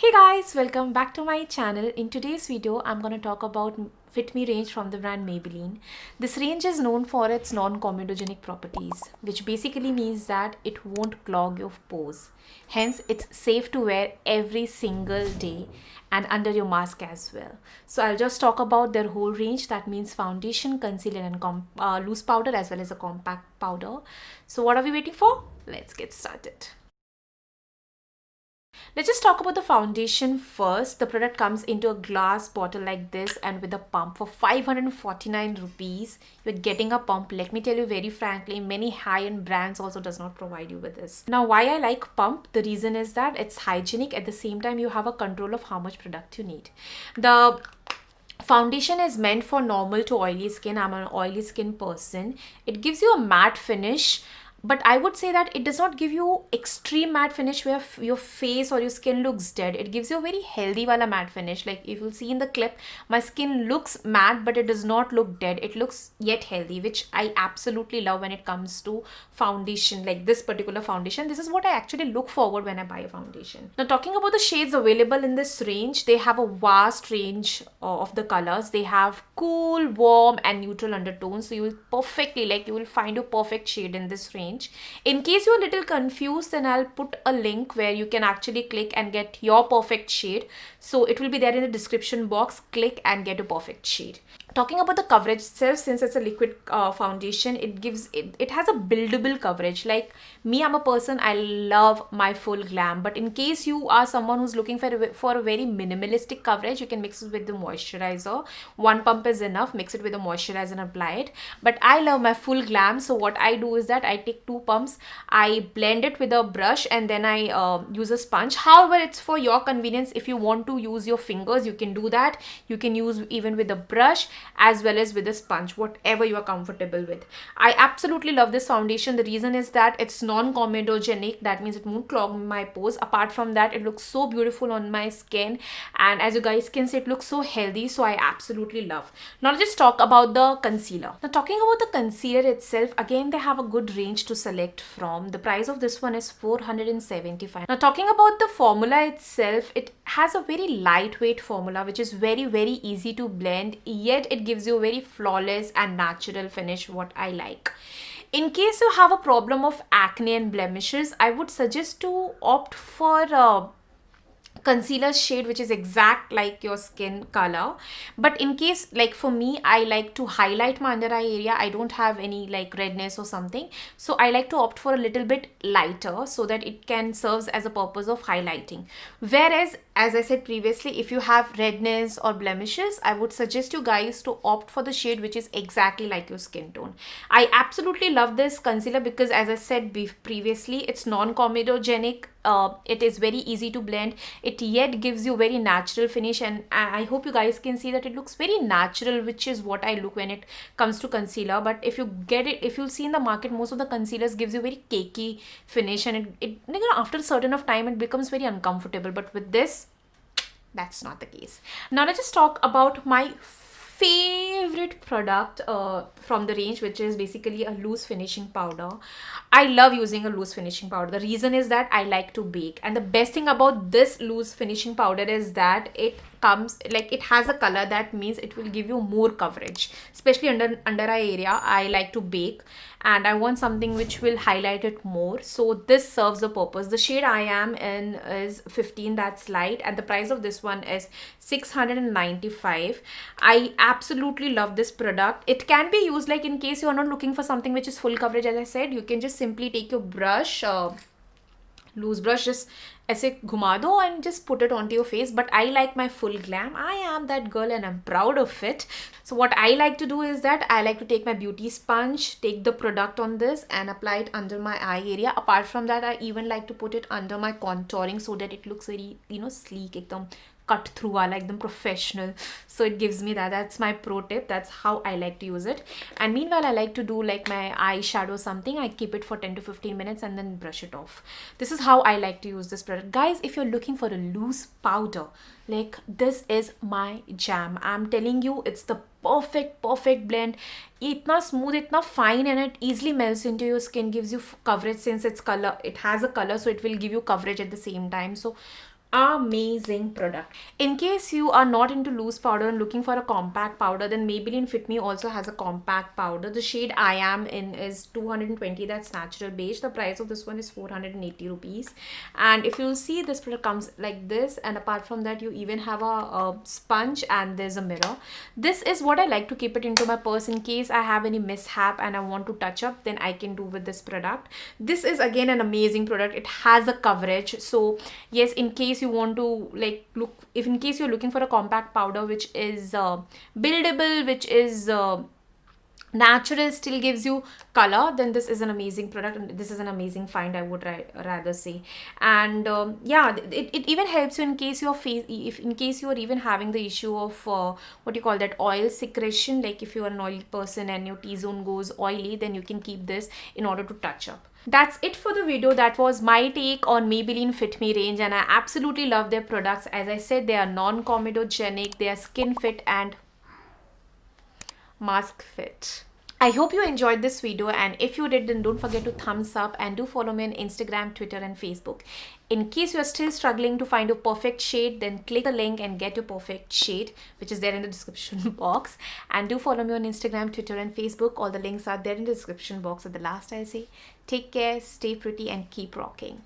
Hey guys, welcome back to my channel. In today's video, I'm going to talk about Fit Me range from the brand Maybelline. This range is known for its non-comedogenic properties, which basically means that it won't clog your pores. Hence, it's safe to wear every single day and under your mask as well. So I'll just talk about their whole range. That means foundation, concealer and loose powder as well as a compact powder. So what are we waiting for? Let's get started. Let's just talk about the foundation first. The product comes into a glass bottle like this and with a pump for 549 rupees. You're getting a pump. Let me tell you very frankly, many high-end brands also does not provide you with this. Now, why I like pump? The reason is that it's hygienic. At the same time, you have a control of how much product you need. The foundation is meant for normal to oily skin. I'm an oily skin person. It gives you a matte finish, but I would say that it does not give you extreme matte finish where your face or your skin looks dead. It gives you a very healthy wala matte finish. Like if you'll see in the clip, my skin looks matte, but it does not look dead. It looks yet healthy, which I absolutely love when it comes to foundation, like this particular foundation. This is what I actually look forward when I buy a foundation. Now, talking about the shades available in this range, they have a vast range of the colors. They have cool, warm and neutral undertones. So you will you will find your perfect shade in this range. In case you're a little confused, then I'll put a link where you can actually click and get your perfect shade. So it will be there in the description box. Click and get a perfect shade. Talking about the coverage itself, since it's a liquid foundation, it has a buildable coverage. Like me, I'm a person, I love my full glam, but in case you are someone who's looking for a very minimalistic coverage, you can mix it with the moisturizer. One pump is enough. Mix it with the moisturizer and apply it. But I love my full glam, so what I do is that I take 2 pumps, I blend it with a brush, and then I use a sponge. However, it's for your convenience. If you want to use your fingers, you can do that. You can use even with a brush as well as with a sponge, whatever you are comfortable with. I absolutely love this foundation. The reason is that it's non-comedogenic. That means it won't clog my pores. Apart from that, it looks so beautiful on my skin, and as you guys can see, it looks so healthy. So I absolutely love. Now let's just talk about the concealer. Now talking about the concealer itself, again they have a good range to select from. The price of this one is 475. Now talking about the formula itself, it has a very lightweight formula which is very easy to blend, yet it gives you a very flawless and natural finish, what I like. In case you have a problem of acne and blemishes, I would suggest to opt for concealer shade which is exact like your skin color. But in case, like for me, I like to highlight my under eye area. I don't have any like redness or something, so I like to opt for a little bit lighter so that it can serve as a purpose of highlighting. Whereas, as I said previously, if you have redness or blemishes, I would suggest you guys to opt for the shade which is exactly like your skin tone. I absolutely love this concealer because, as I said previously, it's non-comedogenic. It is very easy to blend. It yet gives you very natural finish, and I hope you guys can see that it looks very natural, which is what I look when it comes to concealer. But if you get it, if you'll see in the market, most of the concealers gives you very cakey finish, and it after a certain of time it becomes very uncomfortable. But with this, that's not the case. Now let's just talk about my favorite product from the range, which is basically a loose finishing powder. I love using a loose finishing powder. The reason is that I like to bake, and the best thing about this loose finishing powder is that it comes like it has a color. That means it will give you more coverage, especially under eye area. I like to bake and I want something which will highlight it more, so this serves the purpose. The shade I am in is 15, that's light, and the price of this one is 695. I absolutely love this product. It can be used like in case you are not looking for something which is full coverage. As I said, you can just simply take your brush, loose brush, just ऐसे घुमा दो and just put it onto your face. But I like my full glam. I am that girl and I'm proud of it. So what I like to do is that I like to take my beauty sponge, take the product on this and apply it under my eye area. Apart from that, I even like to put it under my contouring so that it looks very, sleek, एकदम cut through wala, ekdam professional. So it gives me that. That's my pro tip. That's how I like to use it. And meanwhile, I like to do like my eyeshadow something. I keep it for 10 to 15 minutes and then brush it off. This is how I like to use this product. Guys, if you're looking for a loose powder, like this is my jam. I'm telling you, it's the perfect blend. Itna smooth, itna fine, and it easily melts into your skin, gives you coverage. Since it's color, it has a color, so it will give you coverage at the same time. So Amazing product. In case you are not into loose powder and looking for a compact powder, then Maybelline Fit Me also has a compact powder. The shade I am in is 220, that's natural beige. The price of this one is 480 rupees. And if you'll see, this product comes like this, and apart from that you even have a sponge and there's a mirror. This is what I like to keep it into my purse in case I have any mishap and I want to touch up, then I can do with this product. This is again an amazing product. It has a coverage, so yes, in case you want to like look, if in case you're looking for a compact powder which is buildable, which is natural, still gives you color, then this is an amazing product, and this is an amazing find, I would rather say. And yeah, it even helps you in case your face, if in case you are even having the issue of what you call that, oil secretion, like if you are an oily person and your T-zone goes oily, then you can keep this in order to touch up. That's it for the video. That was my take on Maybelline Fit Me range, and I absolutely love their products. As I said, they are non-comedogenic, they are skin fit and mask fit. I hope you enjoyed this video, and if you did, then don't forget to thumbs up and do follow me on Instagram, Twitter and Facebook. In case you are still struggling to find your perfect shade, then click the link and get your perfect shade, which is there in the description box. And do follow me on Instagram, Twitter and Facebook. All the links are there in the description box. At the last, I'll say take care, stay pretty and keep rocking.